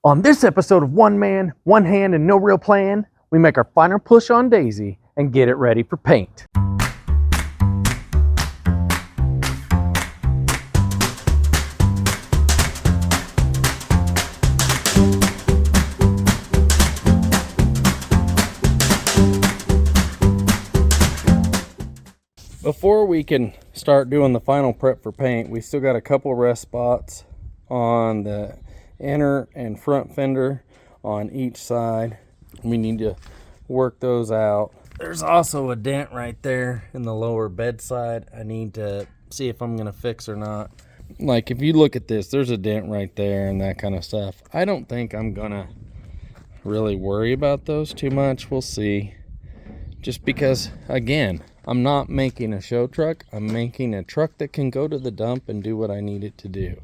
On this episode of One Man, One Hand, and No Real Plan, we make our final push on Daisy and get it ready for paint. Before we can start doing the final prep for paint, we still got a couple of rest spots on the inner and front fender on each side. We need to work those out. There's also a dent right there in the lower bed side. I need to see if I'm gonna fix or not. Like, if you look at this, there's a dent right there and that kind of stuff. I don't think I'm gonna really worry about those too much. We'll see. Just because, again, I'm not making a show truck. I'm making a truck that can go to the dump and do what I need it to do.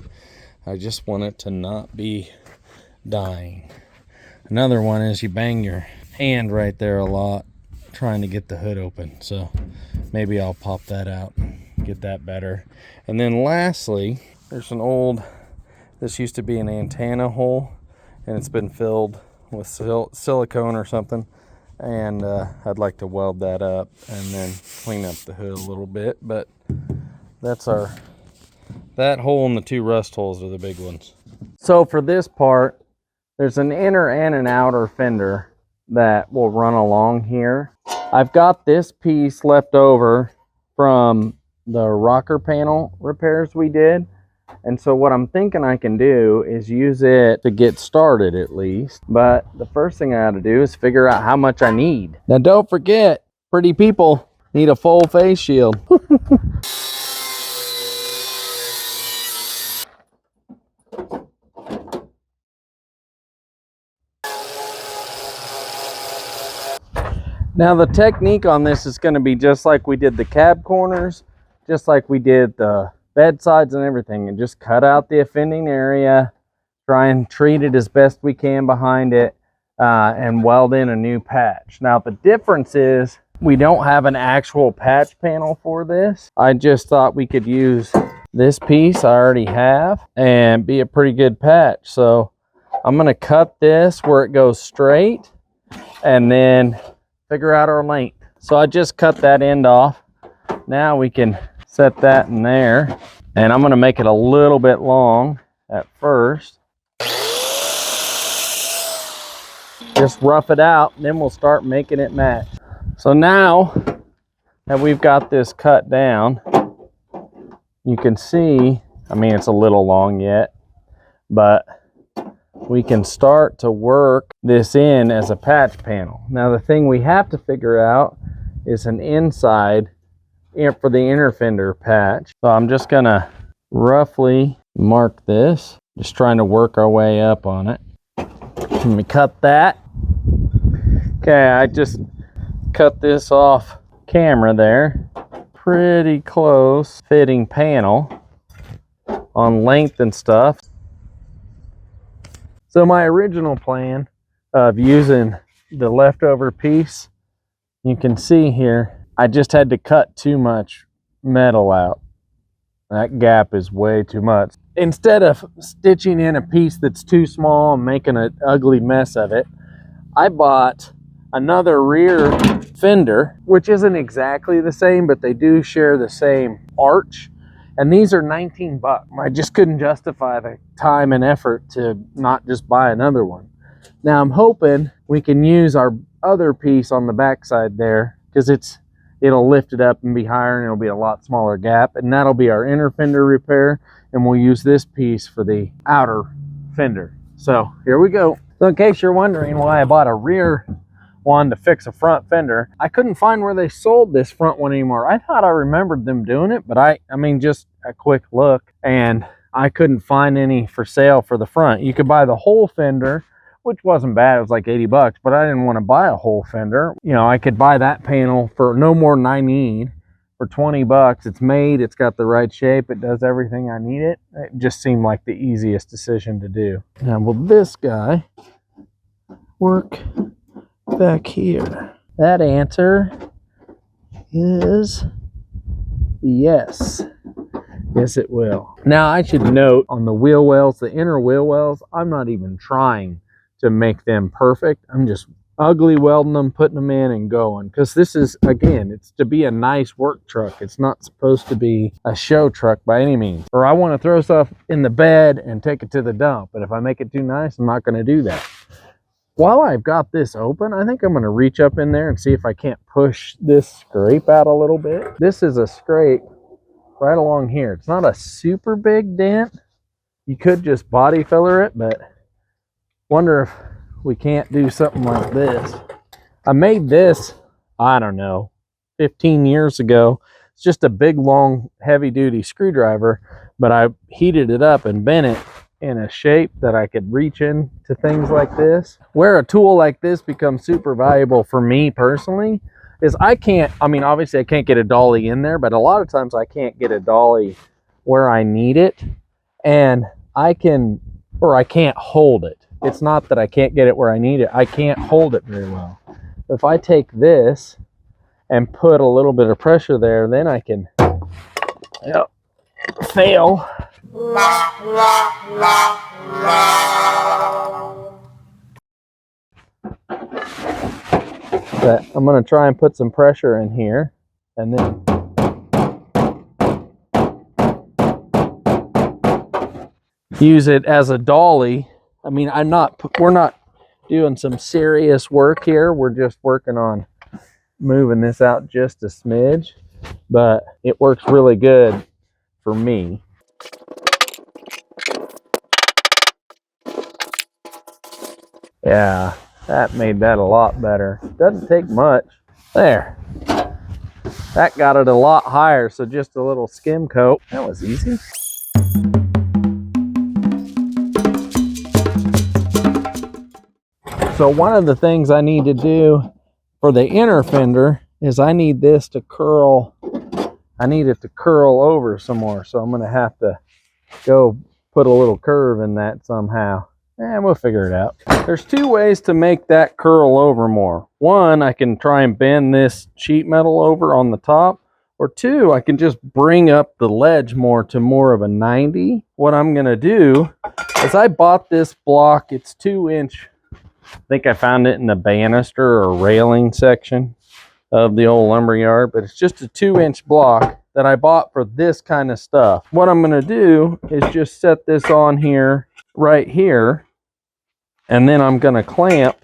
I just want it to not be dying. Another one is you bang your hand right there a lot trying to get the hood open. So maybe I'll pop that out and get that better. And then lastly, there's an old, this used to be an antenna hole and it's been filled with silicone or something. And I'd like to weld that up and then clean up the hood a little bit. But that's that hole and the two rust holes are the big ones. So for this part, there's an inner and an outer fender that will run along here. I've got this piece left over from the rocker panel repairs we did. And so what I'm thinking I can do is use it to get started at least. But the first thing I got to do is figure out how much I need. Now don't forget, pretty people need a full face shield. Now the technique on this is going to be just like we did the cab corners, just like we did the bed sides and everything, and just cut out the offending area, try and treat it as best we can behind it, and weld in a new patch. Now the difference is we don't have an actual patch panel for this. I just thought we could use this piece I already have and be a pretty good patch. So I'm going to cut this where it goes straight and then figure out our length. So I just cut that end off. Now we can set that in there, and I'm going to make it a little bit long at first. Just rough it out, and then we'll start making it match. So now that we've got this cut down, you can see, I mean, it's a little long yet, but we can start to work this in as a patch panel. Now the thing we have to figure out is an inside for the inner fender patch. So I'm just gonna roughly mark this, just trying to work our way up on it. Let me cut that. Okay, I just cut this off camera there. Pretty close fitting panel on length and stuff. So my original plan of using the leftover piece, you can see here, I just had to cut too much metal out. That gap is way too much. Instead of stitching in a piece that's too small and making an ugly mess of it, I bought another rear fender, which isn't exactly the same, but they do share the same arch. And these are 19 bucks. I just couldn't justify the time and effort to not just buy another one. Now I'm hoping we can use our other piece on the backside there, because it'll lift it up and be higher, and it'll be a lot smaller gap, and that'll be our inner fender repair, and we'll use this piece for the outer fender. So here we go. So in case you're wondering why I bought a rear one to fix a front fender, I couldn't find where they sold this front one anymore. I thought I remembered them doing it, but I mean, just a quick look, and I couldn't find any for sale for the front. You could buy the whole fender, which wasn't bad. It was like 80 bucks, but I didn't want to buy a whole fender. You know, I could buy that panel for no more than I need for 20 bucks. It's made, it's got the right shape, it does everything I need it. It just seemed like the easiest decision to do. Now, will this guy work back here? That answer is yes. Yes, it will. Now, I should note on the wheel wells, the inner wheel wells, I'm not even trying to make them perfect. I'm just ugly welding them, putting them in and going. Because this is, again, it's to be a nice work truck. It's not supposed to be a show truck by any means. Or I want to throw stuff in the bed and take it to the dump. But if I make it too nice, I'm not going to do that. While I've got this open, I think I'm going to reach up in there and see if I can't push this scrape out a little bit. This is a scrape right along here. It's not a super big dent. You could just body filler it, but wonder if we can't do something like this. I made this, I don't know, 15 years ago. It's just a big, long, heavy-duty screwdriver, but I heated it up and bent it in a shape that I could reach into things like this. Where a tool like this becomes super valuable for me personally is I mean, obviously I can't get a dolly in there, but a lot of times I can't get a dolly where I need it, and I can't hold it. It's not that I can't get it where I need it. I can't hold it very well. If I take this and put a little bit of pressure there, then I can fail. But I'm going to try and put some pressure in here, and then use it as a dolly. I mean, we're not doing some serious work here. We're just working on moving this out just a smidge, but it works really good for me. Yeah, that made that a lot better. Doesn't take much. There. That got it a lot higher, so just a little skim coat. That was easy. So one of the things I need to do for the inner fender is I need this to curl. I need it to curl over some more. So I'm going to have to go put a little curve in that somehow. And we'll figure it out. There's two ways to make that curl over more. One, I can try and bend this sheet metal over on the top. Or two, I can just bring up the ledge more to more of a 90. What I'm going to do is I bought this block. It's 2-inch. I think I found it in the banister or railing section of the old lumber yard, but it's just a 2-inch block that I bought for this kind of stuff. What I'm going to do is just set this on here, right here, and then I'm going to clamp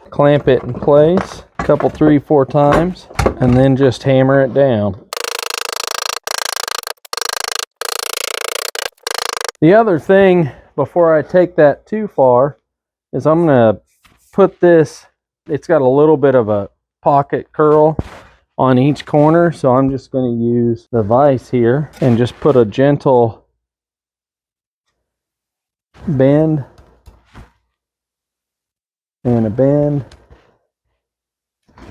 it in place a couple, 3-4 times, and then just hammer it down. The other thing before I take that too far is I'm going to put this, it's got a little bit of a pocket curl on each corner, so I'm just going to use the vise here and just put a gentle bend and a bend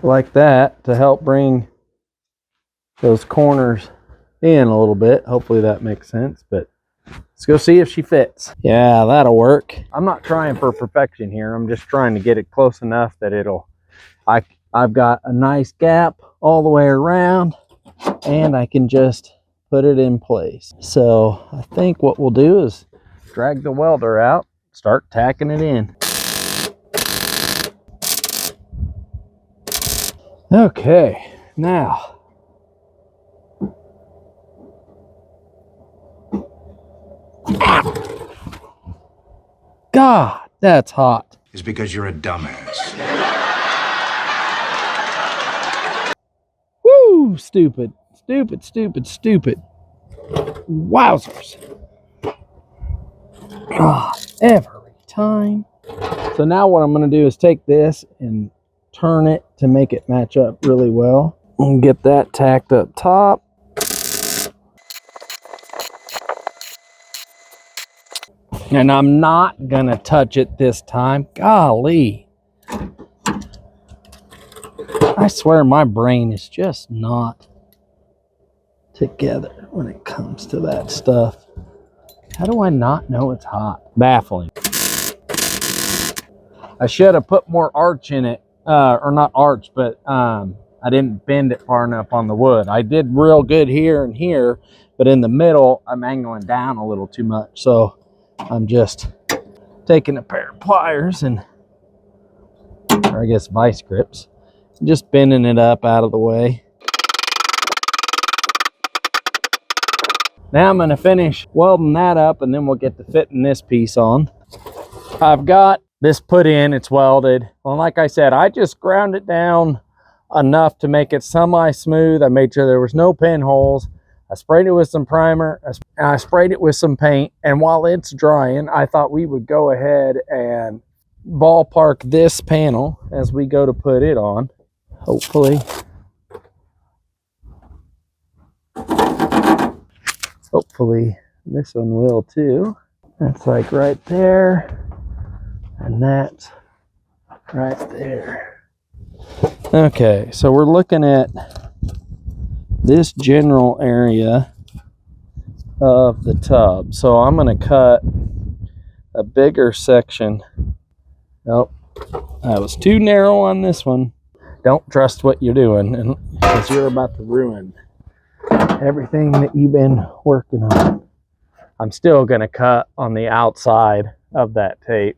like that to help bring those corners in a little bit. Hopefully that makes sense, but let's go see if she fits. Yeah, that'll work. I'm not trying for perfection here. I'm just trying to get it close enough that I've got a nice gap all the way around, and I can just put it in place. So I think what we'll do is drag the welder out, start tacking it in. Okay, now God, that's hot. Is because you're a dumbass. Woo! Stupid. Stupid, stupid, stupid. Wowzers. God, every time. So now what I'm going to do is take this and turn it to make it match up really well. And get that tacked up top. And I'm not going to touch it this time. Golly. I swear my brain is just not together when it comes to that stuff. How do I not know it's hot? Baffling. I should have put more arch in it. Or not arch, but I didn't bend it far enough on the wood. I did real good here and here, but in the middle, I'm angling down a little too much. So I'm just taking a pair of pliers and, or I guess vice grips, just bending it up out of the way. Now I'm going to finish welding that up, and then we'll get to fitting this piece on. I've got this put in, it's welded. Well, like I said, I just ground it down enough to make it semi-smooth. I made sure there was no pinholes. I sprayed it with some primer, and I sprayed it with some paint. And while it's drying, I thought we would go ahead and ballpark this panel as we go to put it on. Hopefully this one will too. That's like right there, and that's right there. Okay, so we're looking at this general area of the tub. So I'm going to cut a bigger section. Nope, I was too narrow on this one. Don't trust what you're doing, and because you're about to ruin everything that you've been working on. I'm still going to cut on the outside of that tape,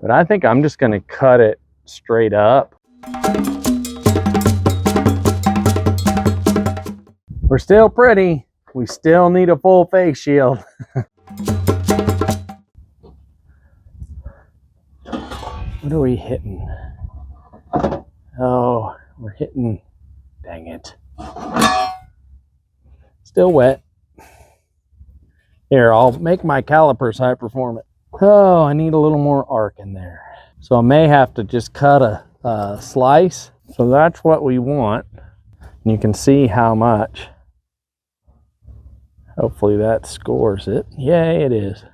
but I think I'm just going to cut it straight up. We're still pretty. We still need a full face shield. What are we hitting? Oh, we're hitting, dang it. Still wet. Here, I'll make my calipers high performance. Oh, I need a little more arc in there. So I may have to just cut a slice. So that's what we want. And you can see how much. Hopefully that scores it. Yay, it is.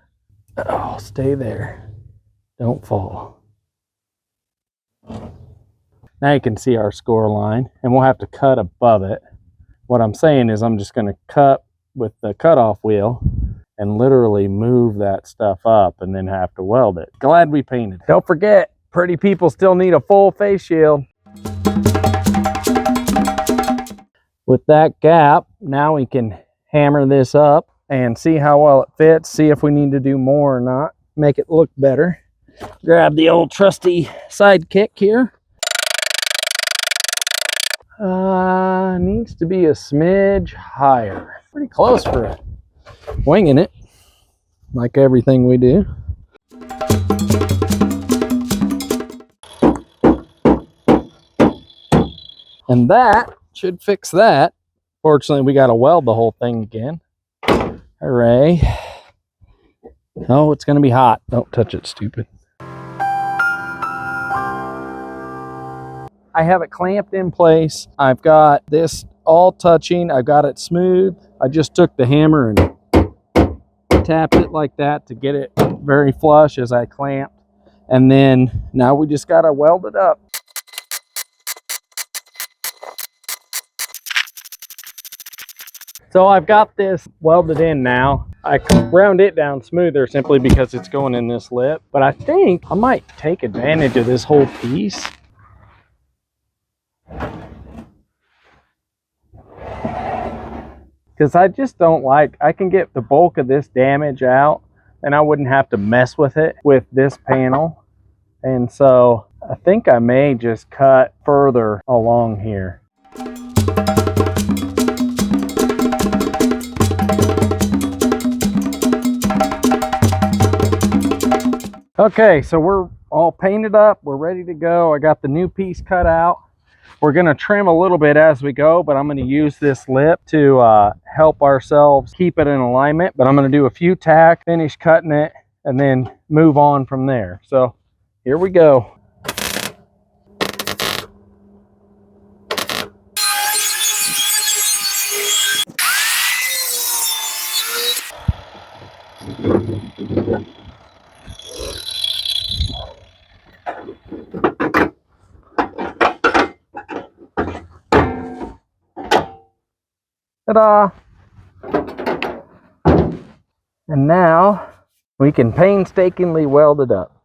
Oh, stay there. Don't fall. Now you can see our score line, and we'll have to cut above it. What I'm saying is I'm just going to cut with the cutoff wheel and literally move that stuff up and then have to weld it. Glad we painted. Don't forget, pretty people still need a full face shield. With that gap, now we can hammer this up and see how well it fits, see if we need to do more or not, make it look better. Grab the old trusty sidekick here. Needs to be a smidge higher. Pretty close for winging it, like everything we do. And that should fix that. Fortunately, we got to weld the whole thing again. Hooray. Oh, it's going to be hot. Don't touch it, stupid. I have it clamped in place. I've got this all touching. I've got it smooth. I just took the hammer and tapped it like that to get it very flush as I clamped. And then now we just got to weld it up. So I've got this welded in now. I ground it down smoother simply because it's going in this lip. But I think I might take advantage of this whole piece. Because I just don't like, I can get the bulk of this damage out and I wouldn't have to mess with it with this panel. And so I think I may just cut further along here. Okay, so we're all painted up. We're ready to go. I got the new piece cut out. We're going to trim a little bit as we go, but I'm going to use this lip to help ourselves keep it in alignment. But I'm going to do a few tacks, finish cutting it, and then move on from there. So here we go. Ta-da! And now we can painstakingly weld it up.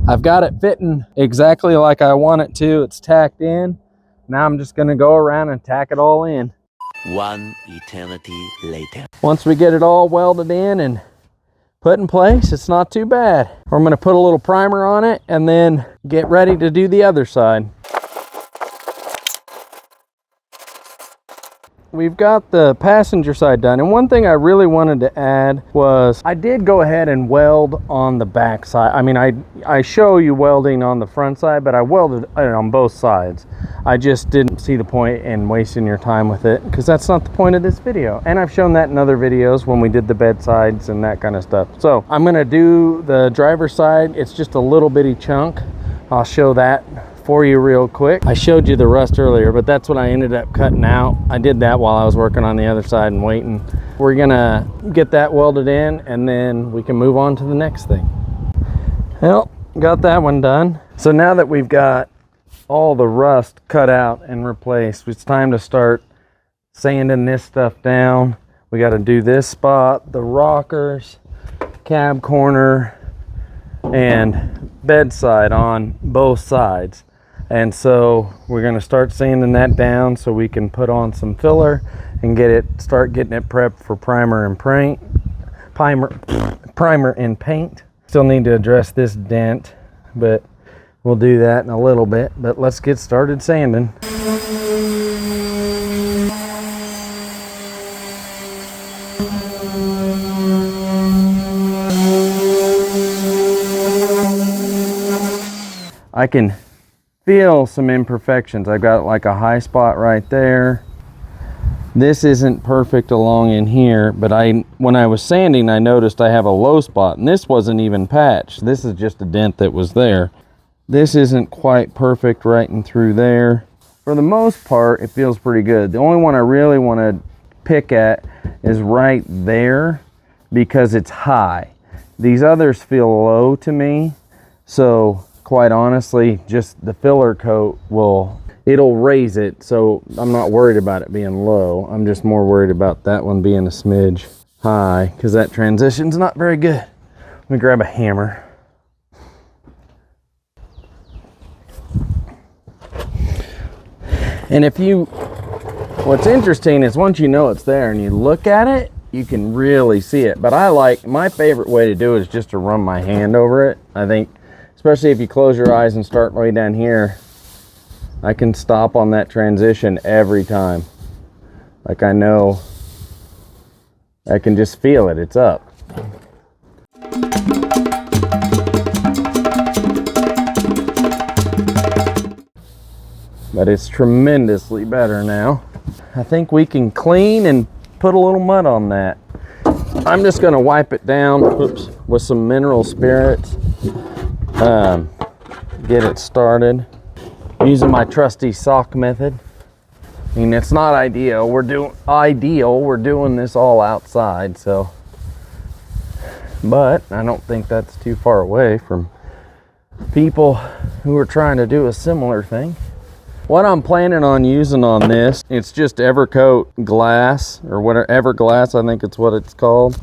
I've got it fitting exactly like I want it to. It's tacked in. Now I'm just gonna go around and tack it all in. One eternity later. Once we get it all welded in and put in place, it's not too bad. I'm gonna put a little primer on it and then get ready to do the other side. We've got the passenger side done, and one thing I really wanted to add was I did go ahead and weld on the back side. I mean, I show you welding on the front side, but I welded it on both sides. I just didn't see the point in wasting your time with it, because that's not the point of this video. And I've shown that in other videos when we did the bed sides and that kind of stuff. So I'm gonna do the driver's side. It's just a little bitty chunk. I'll show that for you real quick. I showed you the rust earlier, but that's what I ended up cutting out. I did that while I was working on the other side and waiting. We're gonna get that welded in, and then we can move on to the next thing. Well, got that one done. So now that we've got all the rust cut out and replaced, it's time to start sanding this stuff down. We got to do this spot, the rockers, cab corner, and bedside on both sides. And so we're going to start sanding that down so we can put on some filler and start getting it prepped for primer and paint. Primer and paint. Still need to address this dent, but we'll do that in a little bit. But let's get started sanding. I can feel some imperfections. I've got like a high spot right there. This isn't perfect along in here, but when I was sanding, I noticed I have a low spot, and this wasn't even patched. This is just a dent that was there. This isn't quite perfect right in through there. For the most part, it feels pretty good. The only one I really want to pick at is right there because it's high. These others feel low to me, so quite honestly, just the filler coat it'll raise it, so I'm not worried about it being low. I'm just more worried about that one being a smidge high, because that transition's not very good. Let me grab a hammer. And what's interesting is once you know it's there and you look at it, you can really see it. But my favorite way to do it is just to run my hand over it. I think, especially if you close your eyes and start way down here, I can stop on that transition every time. Like I know, I can just feel it, it's up. But it's tremendously better now. I think we can clean and put a little mud on that. I'm just gonna wipe it down, with some mineral spirits. Get it started using my trusty sock method. I mean, it's not ideal. We're doing this all outside, so, but I don't think that's too far away from people who are trying to do a similar thing. What I'm planning on using on this, it's just Evercoat glass, or whatever, Everglass, I think it's what it's called.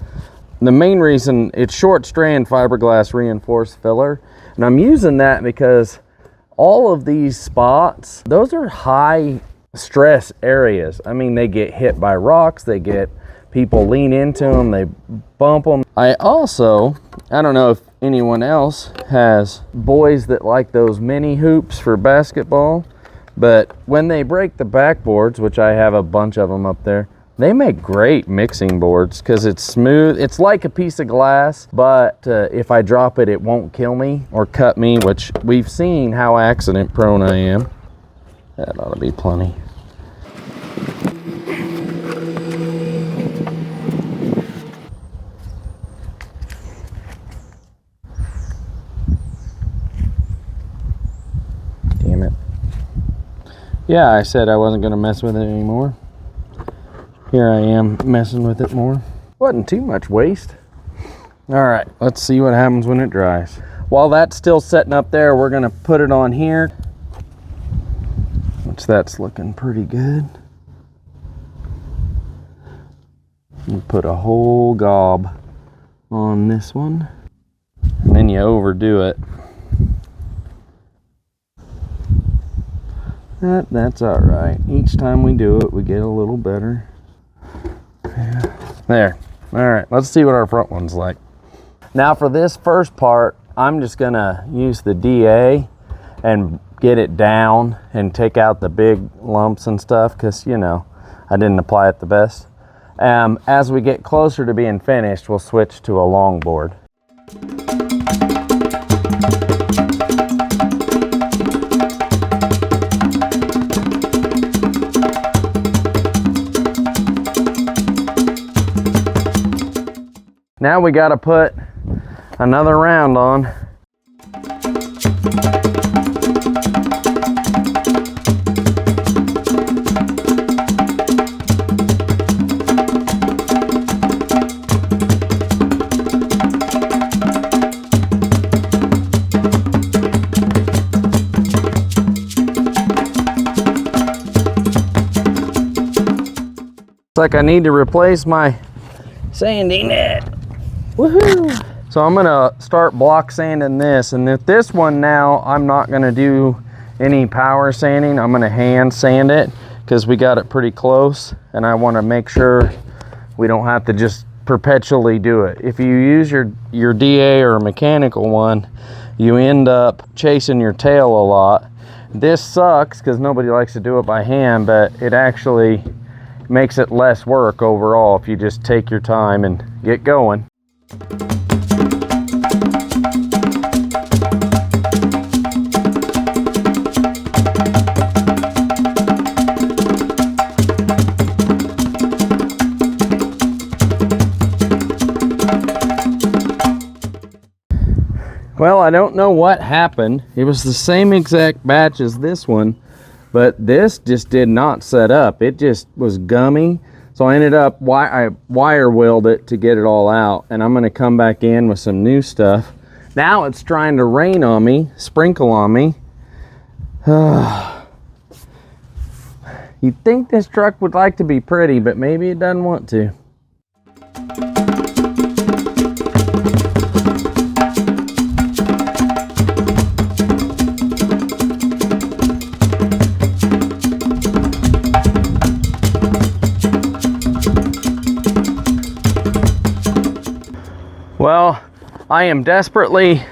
The main reason, it's short strand fiberglass reinforced filler, and I'm using that because all of these spots, those are high stress areas. I mean, they get hit by rocks, people lean into them, they bump them. I don't know if anyone else has boys that like those mini hoops for basketball, but when they break the backboards, which I have a bunch of them up there, they make great mixing boards because it's smooth. It's like a piece of glass, but if I drop it, it won't kill me or cut me, which we've seen how accident prone I am. That ought to be plenty. Damn it. Yeah, I said I wasn't going to mess with it anymore. Here I am messing with it more. Wasn't too much waste. All right, let's see what happens when it dries. While that's still setting up there, we're gonna put it on here, which that's looking pretty good. You put a whole gob on this one, and then you overdo it. That's all right. Each time we do it, we get a little better. Yeah. There. All right, let's see what our front one's like. Now for this first part, I'm just gonna use the DA and get it down and take out the big lumps and stuff, because, you know, I didn't apply it the best. As we get closer to being finished, we'll switch to a long board. Now we got to put another round on. It's like I need to replace my sanding net. Woohoo! So I'm gonna start block sanding this, and if this one now, I'm not gonna do any power sanding. I'm gonna hand sand it because we got it pretty close, and I want to make sure we don't have to just perpetually do it. If you use your DA or a mechanical one, you end up chasing your tail a lot. This sucks because nobody likes to do it by hand, but it actually makes it less work overall if you just take your time and get going. Well, I don't know what happened. It was the same exact batch as this one, but this just did not set up. It just was gummy. So I ended up, I wire weld it to get it all out, and I'm gonna come back in with some new stuff. Now it's trying to rain on me, sprinkle on me. You'd think this truck would like to be pretty, but maybe it doesn't want to. Well, I am desperately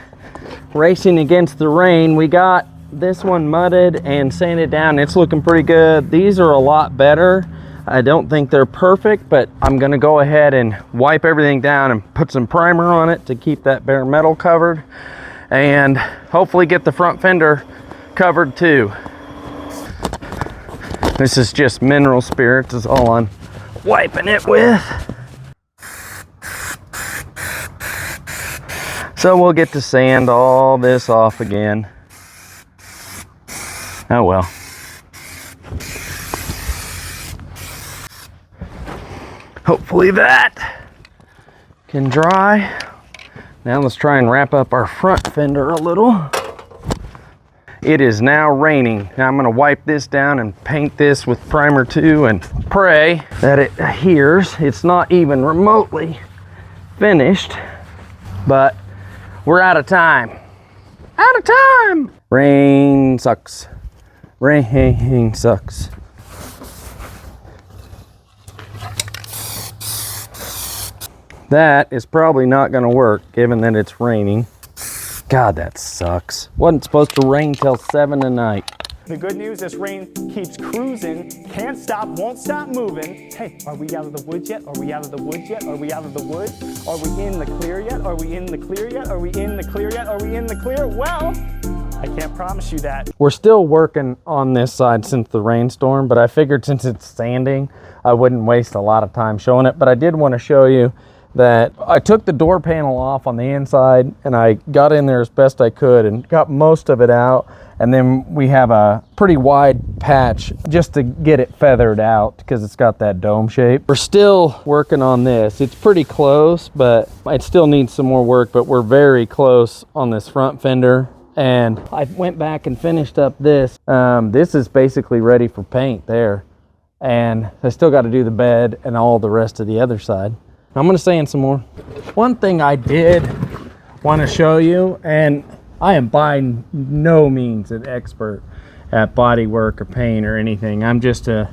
racing against the rain. We got this one mudded and sanded down. It's looking pretty good. These are a lot better. I don't think they're perfect, but I'm gonna go ahead and wipe everything down and put some primer on it to keep that bare metal covered, and hopefully get the front fender covered too. This is just mineral spirits is all I'm wiping it with. So we'll get to sand all this off again. Oh well. Hopefully that can dry. Now let's try and wrap up our front fender a little. It is now raining. Now I'm gonna wipe this down and paint this with primer too and pray that it adheres. It's not even remotely finished, but we're out of time. Out of time! Rain sucks. Rain sucks. That is probably not gonna work given that it's raining. God, that sucks. Wasn't supposed to rain till 7 tonight. The good news, this rain keeps cruising, can't stop, won't stop moving. Hey, are we out of the woods yet? Are we out of the woods yet? Are we out of the woods? Are we in the clear yet? Are we in the clear yet? Are we in the clear yet? Are we in the clear? Well, I can't promise you that. We're still working on this side since the rainstorm, but I figured since it's sanding, I wouldn't waste a lot of time showing it. But I did want to show you that I took the door panel off on the inside and I got in there as best I could and got most of it out. And then we have a pretty wide patch just to get it feathered out because it's got that dome shape. We're still working on this. It's pretty close, but it still needs some more work, but we're very close on this front fender. And I went back and finished up this. This is basically ready for paint there. and I still got to do the bed and all the rest of the other side. I'm going to sand some more. One thing I did want to show you, and I am by no means an expert at bodywork or paint or anything. I'm just a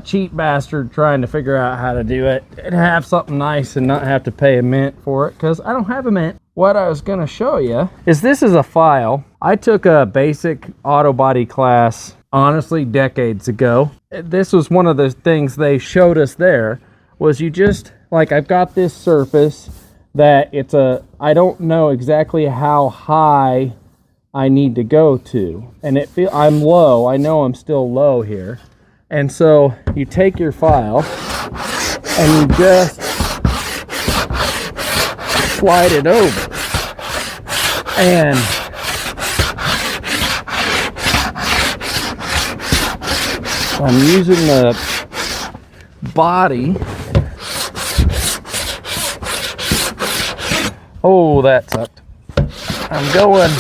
cheap bastard trying to figure out how to do it and have something nice and not have to pay a mint for it, because I don't have a mint. What I was going to show you is this is a file. I took a basic auto body class, honestly, decades ago. This was one of the things they showed us there, was you just, like, I've got this surface that it's I don't know exactly how high I need to go to, and I'm low. I know I'm still low here. And so you take your file and you just slide it over, and I'm using the body. Oh, that sucked. I'm going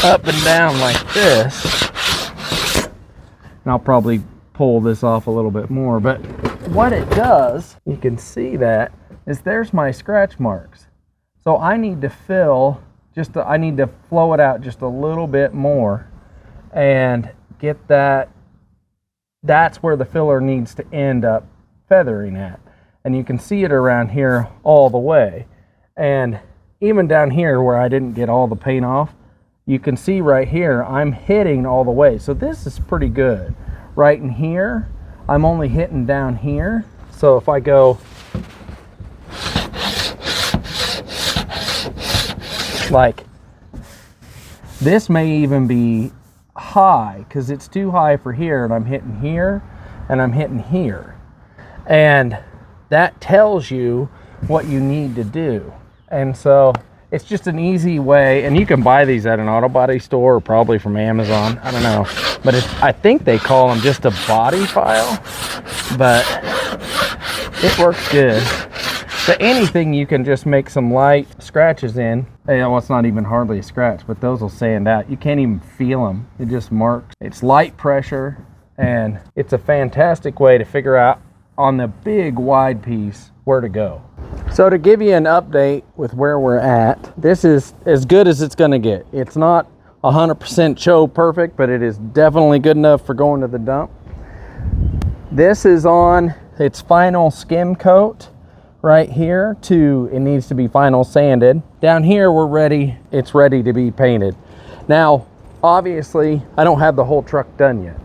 up and down like this, and I'll probably pull this off a little bit more, but what it does, you can see that, is there's my scratch marks. So I need to I need to flow it out just a little bit more and get that. That's where the filler needs to end up feathering at. And you can see it around here all the way. And even down here where I didn't get all the paint off, you can see right here, I'm hitting all the way. So this is pretty good. Right in here, I'm only hitting down here. So if I go like, this may even be high because it's too high for here, and I'm hitting here and I'm hitting here. And that tells you what you need to do. And so it's just an easy way, and you can buy these at an auto body store or probably from Amazon, I don't know, but I think they call them just a body file, but it works good. So anything you can just make some light scratches in. Well, it's not even hardly a scratch, but those will sand out. You can't even feel them. It just marks. It's light pressure, and it's a fantastic way to figure out on the big wide piece where to go. So to give you an update with where we're at, this is as good as it's gonna get. It's not 100% show perfect, but it is definitely good enough for going to the dump. This is on its final skim coat right here. It needs to be final sanded. Down here we're ready, it's ready to be painted. Now, obviously, I don't have the whole truck done yet,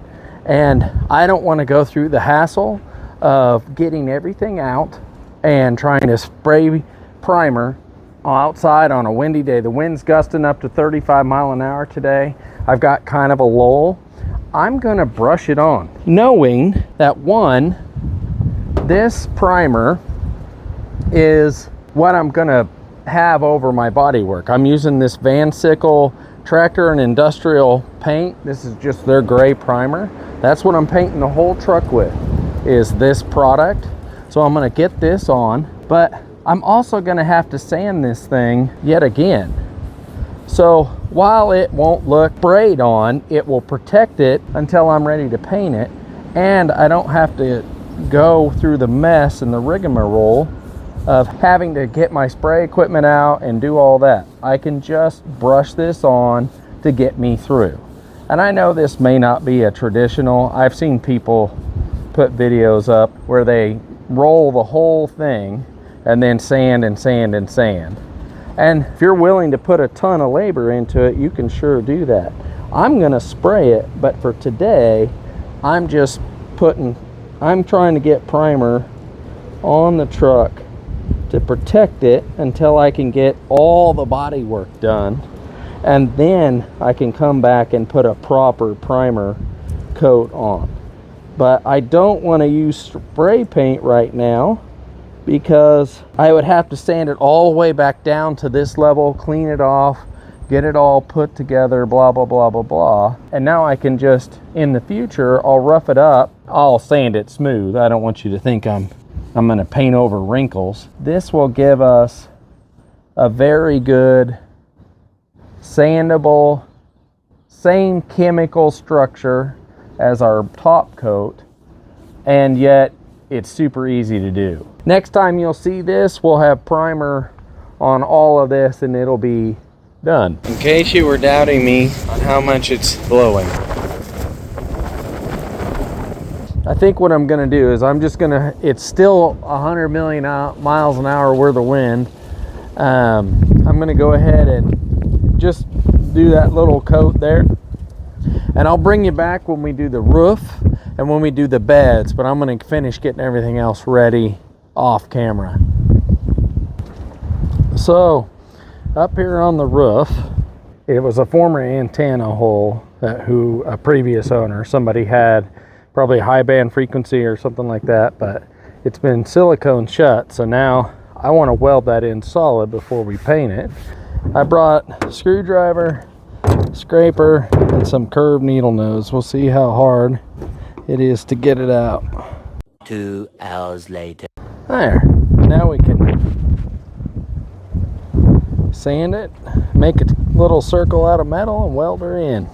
and I don't want to go through the hassle of getting everything out and trying to spray primer outside on a windy day. The wind's gusting up to 35 mile an hour today. I've got kind of a lull. I'm gonna brush it on, knowing that one, this primer is what I'm gonna have over my bodywork. I'm using this Van Sickle tractor and industrial paint. This is just their gray primer. That's what I'm painting the whole truck with, is this product. So I'm gonna get this on, but I'm also gonna have to sand this thing yet again. So while it won't look sprayed on, it will protect it until I'm ready to paint it, and I don't have to go through the mess and the rigmarole of having to get my spray equipment out and do all that. I can just brush this on to get me through. And I know this may not be a traditional, I've seen people put videos up where they roll the whole thing and then sand and sand and sand. And if you're willing to put a ton of labor into it, you can sure do that. I'm gonna spray it, but for today, I'm trying to get primer on the truck to protect it until I can get all the body work done, and then I can come back and put a proper primer coat on. But I don't want to use spray paint right now because I would have to sand it all the way back down to this level, clean it off, get it all put together, blah blah blah blah blah. And now I can just, in the future, I'll rough it up, I'll sand it smooth. I don't want you to think I'm going to paint over wrinkles. This will give us a very good sandable, same chemical structure as our top coat, and yet it's super easy to do. Next time you'll see this, we'll have primer on all of this and it'll be done. In case you were doubting me on how much it's blowing, I think what I'm gonna do is it's still 100 million miles an hour worth of wind. I'm gonna go ahead and just do that little coat there. And I'll bring you back when we do the roof and when we do the beds, but I'm gonna finish getting everything else ready off camera. So, up here on the roof, it was a former antenna hole who a previous owner, somebody had probably high band frequency or something like that, but it's been silicone shut, so now I want to weld that in solid before we paint it. I brought a screwdriver, scraper, and some curved needle nose. We'll see how hard it is to get it out. 2 hours later. There. Now we can sand it, make a little circle out of metal, and weld her in.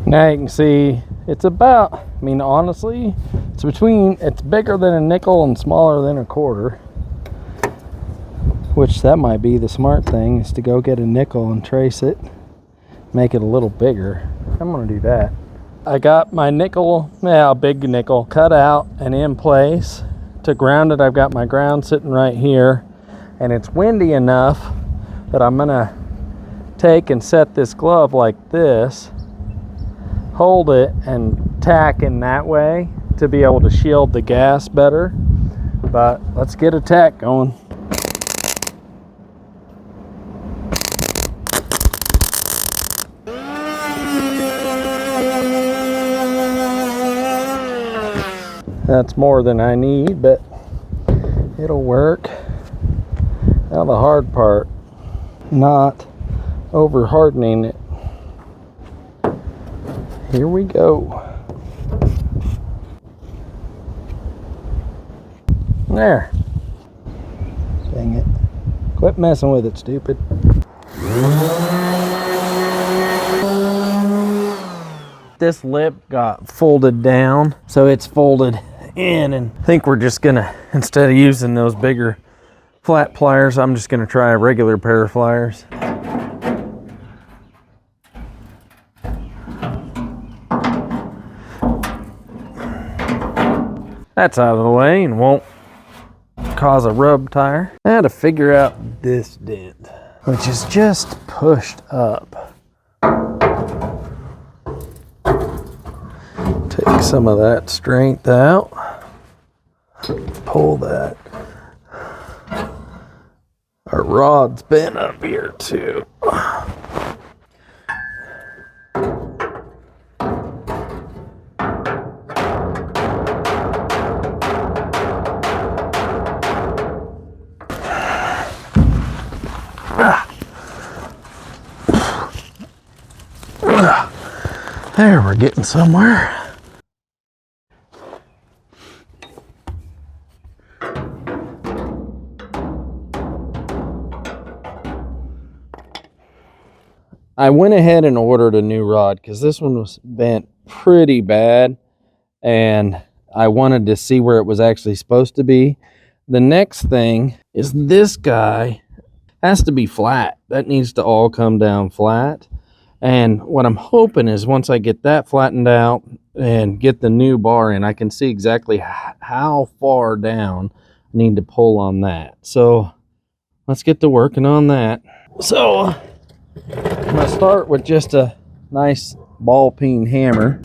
Now you can see it's about, I mean, honestly, it's bigger than a nickel and smaller than a quarter, which that might be the smart thing, is to go get a nickel and trace it, make it a little bigger. I'm gonna do that. I got my nickel, a big nickel, cut out and in place. To ground it, I've got my ground sitting right here, and it's windy enough that I'm gonna take and set this glove like this, hold it and tack in that way to be able to shield the gas better. But let's get a tack going. That's more than I need, but it'll work. Now the hard part, not over hardening it. Here we go. There. Dang it. Quit messing with it, stupid. This lip got folded down, so it's folded in, and I think we're just gonna, instead of using those bigger flat pliers, I'm just gonna try a regular pair of pliers. That's out of the way and won't cause a rub tire. I had to figure out this dent, which is just pushed up. Take some of that strength out. Pull that. Our rod's bent up here too. There, we're getting somewhere. I went ahead and ordered a new rod because this one was bent pretty bad, and I wanted to see where it was actually supposed to be. The next thing is this guy has to be flat. That needs to all come down flat. And what I'm hoping is once I get that flattened out and get the new bar in, I can see exactly how far down I need to pull on that. So let's get to working on that. So I'm going to start with just a nice ball peen hammer.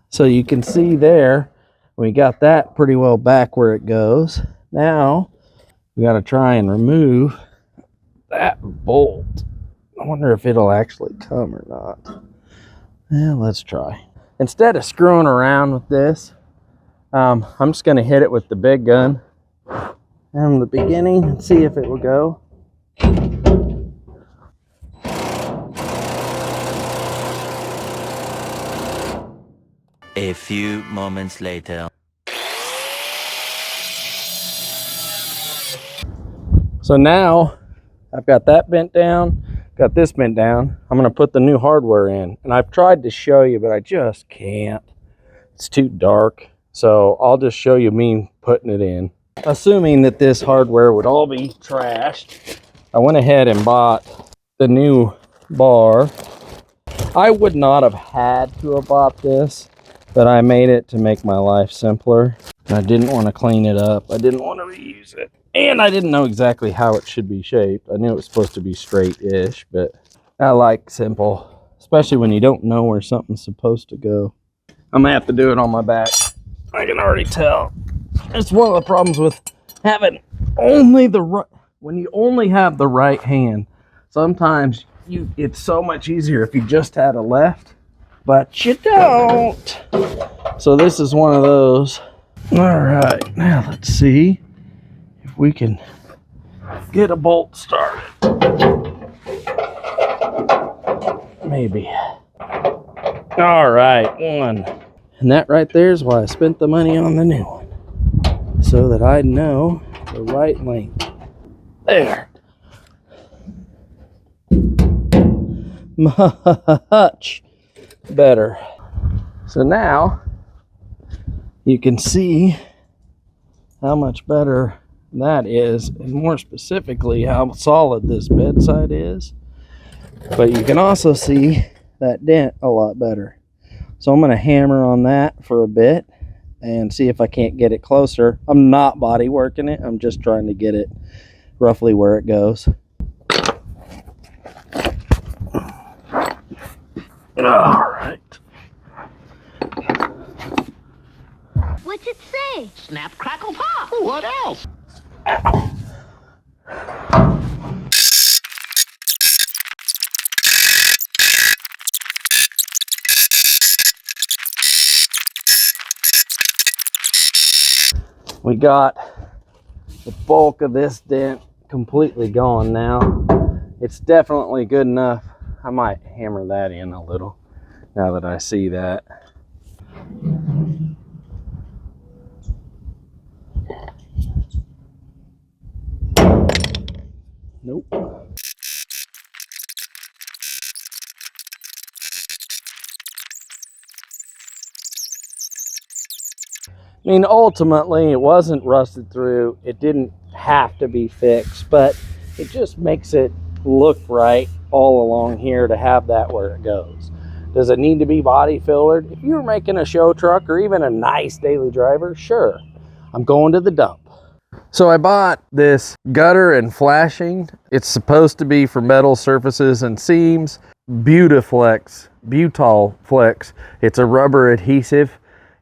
So you can see there, we got that pretty well back where it goes. Now we got to try and remove that bolt. I wonder if it'll actually come or not. Yeah, let's try. Instead of screwing around with this, I'm just going to hit it with the big gun from the beginning and see if it will go. A few moments later. So now I've got that bent down, got this bent down. I'm gonna put the new hardware in. And I've tried to show you, but I just can't. It's too dark. So I'll just show you me putting it in. Assuming that this hardware would all be trashed, I went ahead and bought the new bar. I would not have had to have bought this, but I made it to make my life simpler. I didn't want to clean it up. I didn't want to reuse it. And I didn't know exactly how it should be shaped. I knew it was supposed to be straight-ish, but I like simple, especially when you don't know where something's supposed to go. I'm gonna have to do it on my back. I can already tell. It's one of the problems with having only the right, when you only have the right hand, sometimes it's so much easier if you just had a left, but you don't. So this is one of those. All right, now let's see if we can get a bolt started. Maybe. All right, one. And that right there is why I spent the money on the new one, so that I know the right length. There. Much better. So now you can see how much better that is, and more specifically how solid this bedside is. But you can also see that dent a lot better. So I'm going to hammer on that for a bit and see if I can't get it closer. I'm not body working it. I'm just trying to get it roughly where it goes. All right. What's it say? Snap, crackle, pop. What else? We got the bulk of this dent completely gone now. It's definitely good enough. I might hammer that in a little now that I see that. Nope. I mean, ultimately, it wasn't rusted through. It didn't have to be fixed, but it just makes it look right all along here to have that where it goes. Does it need to be body fillered? If you're making a show truck or even a nice daily driver, sure. I'm going to the dump. So I bought this gutter and flashing. It's supposed to be for metal surfaces and seams. Butyl Flex. It's a rubber adhesive.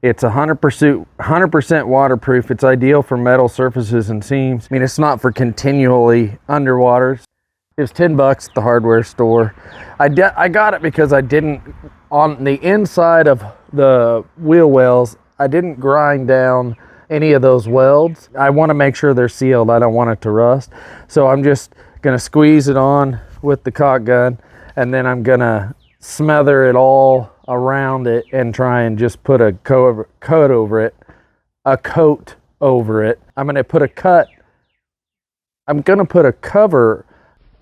It's 100% waterproof. It's ideal for metal surfaces and seams. I mean, it's not for continually underwater. It was $10 at the hardware store. I got it because I didn't, on the inside of the wheel wells, I didn't grind down any of those welds. I want to make sure they're sealed. I don't want it to rust. So I'm just gonna squeeze it on with the caulk gun, and then I'm gonna smother it all around it and try and just put a coat over it. I'm gonna put a cover.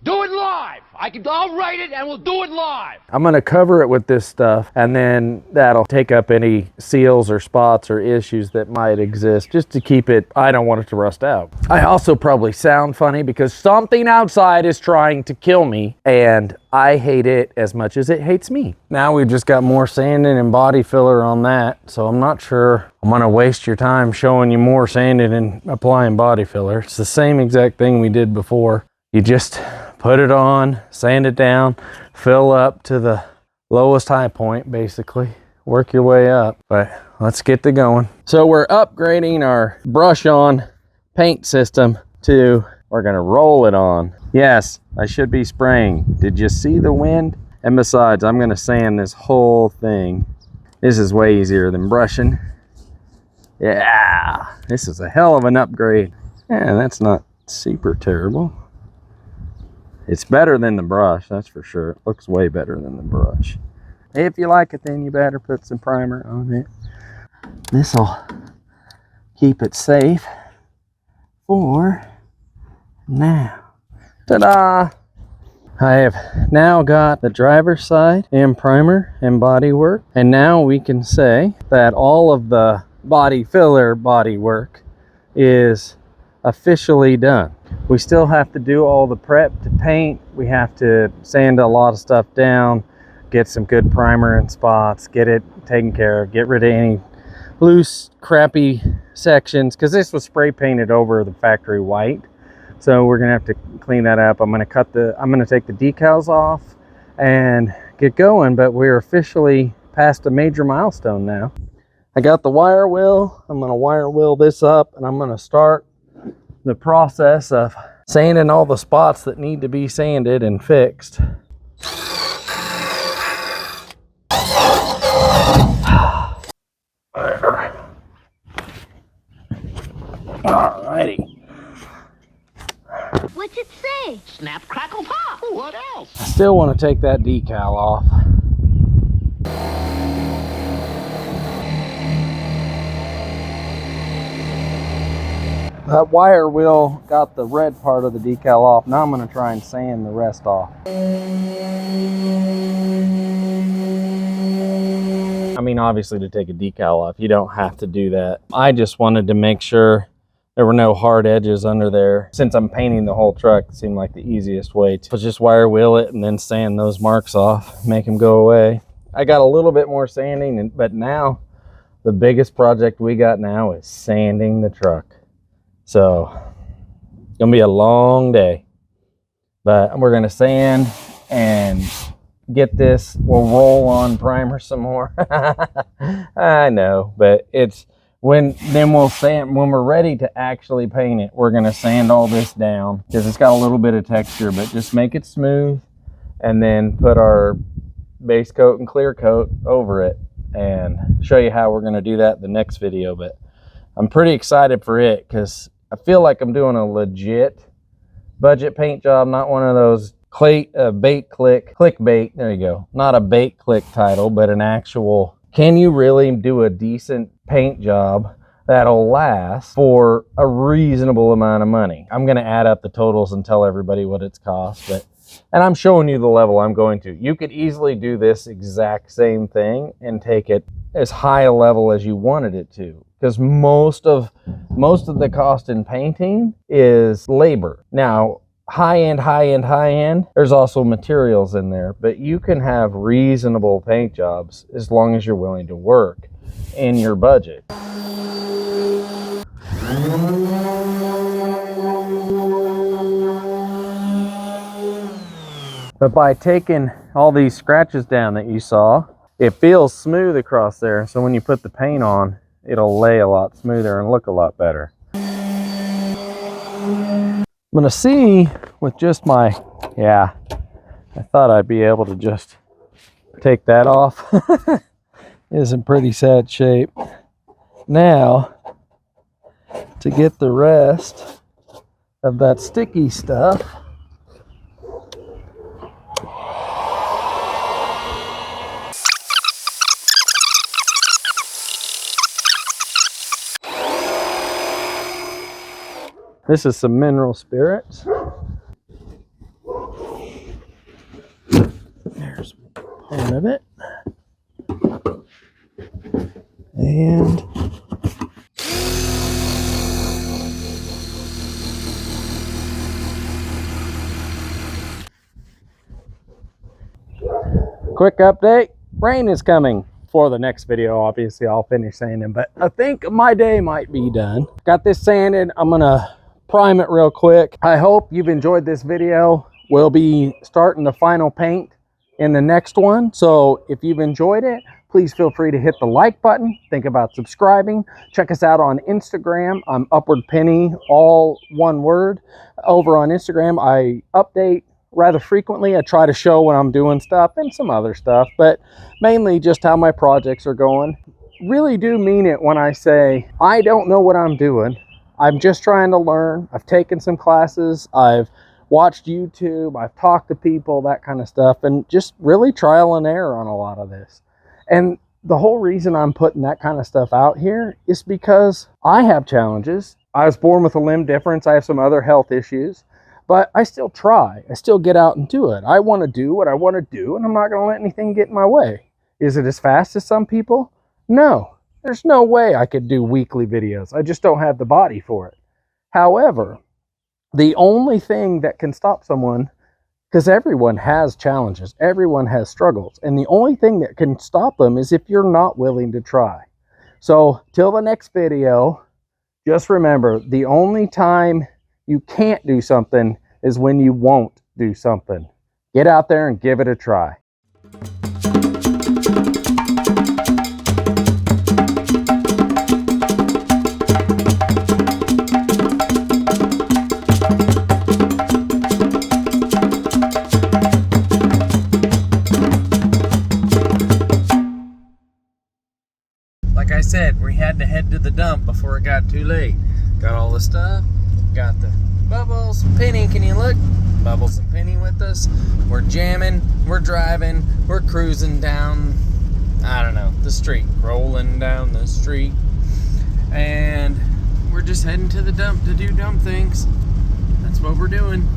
Do it live. I'll write it and we'll do it live. I'm gonna cover it with this stuff, and then that'll take up any seals or spots or issues that might exist, just to keep it, I don't want it to rust out. I also probably sound funny because something outside is trying to kill me, and I hate it as much as it hates me. Now we've just got more sanding and body filler on that, so I'm not sure I'm gonna waste your time showing you more sanding and applying body filler. It's the same exact thing we did before. You just put it on, sand it down, fill up to the lowest high point, basically. Work your way up, but let's get to going. So we're upgrading our brush on paint system to, we're gonna roll it on. Yes, I should be spraying. Did you see the wind? And besides, I'm gonna sand this whole thing. This is way easier than brushing. Yeah, this is a hell of an upgrade. Yeah, that's not super terrible. It's better than the brush, that's for sure. It looks way better than the brush. If you like it, then you better put some primer on it. This'll keep it safe for Now, ta-da! I have now got the driver's side and primer and bodywork, and now we can say that all of the body filler bodywork is officially done. We still have to do all the prep to paint. We have to sand a lot of stuff down, get some good primer in spots, get it taken care of, get rid of any loose crappy sections, because this was spray painted over the factory white. So we're gonna have to clean that up. I'm gonna take the decals off and get going, but we're officially past a major milestone now. I got the wire wheel. I'm gonna wire wheel this up, and I'm gonna start the process of sanding all the spots that need to be sanded and fixed. Alrighty. What's it say? Snap, crackle, pop. What else? I still want to take that decal off. That wire wheel got the red part of the decal off. Now I'm going to try and sand the rest off. I mean, obviously to take a decal off, you don't have to do that. I just wanted to make sure there were no hard edges under there. Since I'm painting the whole truck, it seemed like the easiest way to just wire wheel it and then sand those marks off, make them go away. I got a little bit more sanding, but now the biggest project we got now is sanding the truck. So it's gonna be a long day, but we're gonna sand and get this. We'll roll on primer some more. I know, but it's then we'll sand when we're ready to actually paint it. We're gonna sand all this down because it's got a little bit of texture, but just make it smooth, and then put our base coat and clear coat over it and show you how we're gonna do that in the next video. But I'm pretty excited for it because I feel like I'm doing a legit budget paint job, not one of those clickbait. There you go. Not a bait click title, but an actual, can you really do a decent paint job that'll last for a reasonable amount of money? I'm going to add up the totals and tell everybody what it's cost, and I'm showing you the level I'm going to. You could easily do this exact same thing and take it as high a level as you wanted it to, because most of the cost in painting is labor. Now, high end, there's also materials in there, but you can have reasonable paint jobs as long as you're willing to work in your budget. But by taking all these scratches down that you saw, it feels smooth across there. So when you put the paint on, it'll lay a lot smoother and look a lot better. I'm gonna see with just my, I thought I'd be able to just take that off. It's in pretty sad shape. Now, to get the rest of that sticky stuff, this is some mineral spirits. There's part of it. And quick update, rain is coming. For the next video, obviously I'll finish sanding, but I think my day might be done. Got this sanded. I'm gonna prime it real quick. I hope you've enjoyed this video. We'll be starting the final paint in the next one. So if you've enjoyed it, please feel free to hit the like button. Think about subscribing. Check us out on Instagram. I'm UpwardPenny, all one word. Over on Instagram, I update rather frequently. I try to show when I'm doing stuff and some other stuff, but mainly just how my projects are going. Really do mean it when I say I don't know what I'm doing. I'm just trying to learn. I've taken some classes, I've watched YouTube, I've talked to people, that kind of stuff, and just really trial and error on a lot of this. And the whole reason I'm putting that kind of stuff out here is because I have challenges. I was born with a limb difference. I have some other health issues. But I still try. I still get out and do it. I want to do what I want to do, and I'm not going to let anything get in my way. Is it as fast as some people? No. There's no way I could do weekly videos. I just don't have the body for it. However, the only thing that can stop someone, because everyone has challenges, everyone has struggles, and the only thing that can stop them is if you're not willing to try. So, till the next video, just remember, the only time you can't do something is when you won't do something. Get out there and give it a try. Like I said, we had to head to the dump before it got too late. Got all the stuff, got the Bubbles, Penny, can you look? Bubbles and Penny with us. We're jamming, we're driving, we're cruising down, I don't know, the street, rolling down the street. And we're just heading to the dump to do dump things. That's what we're doing.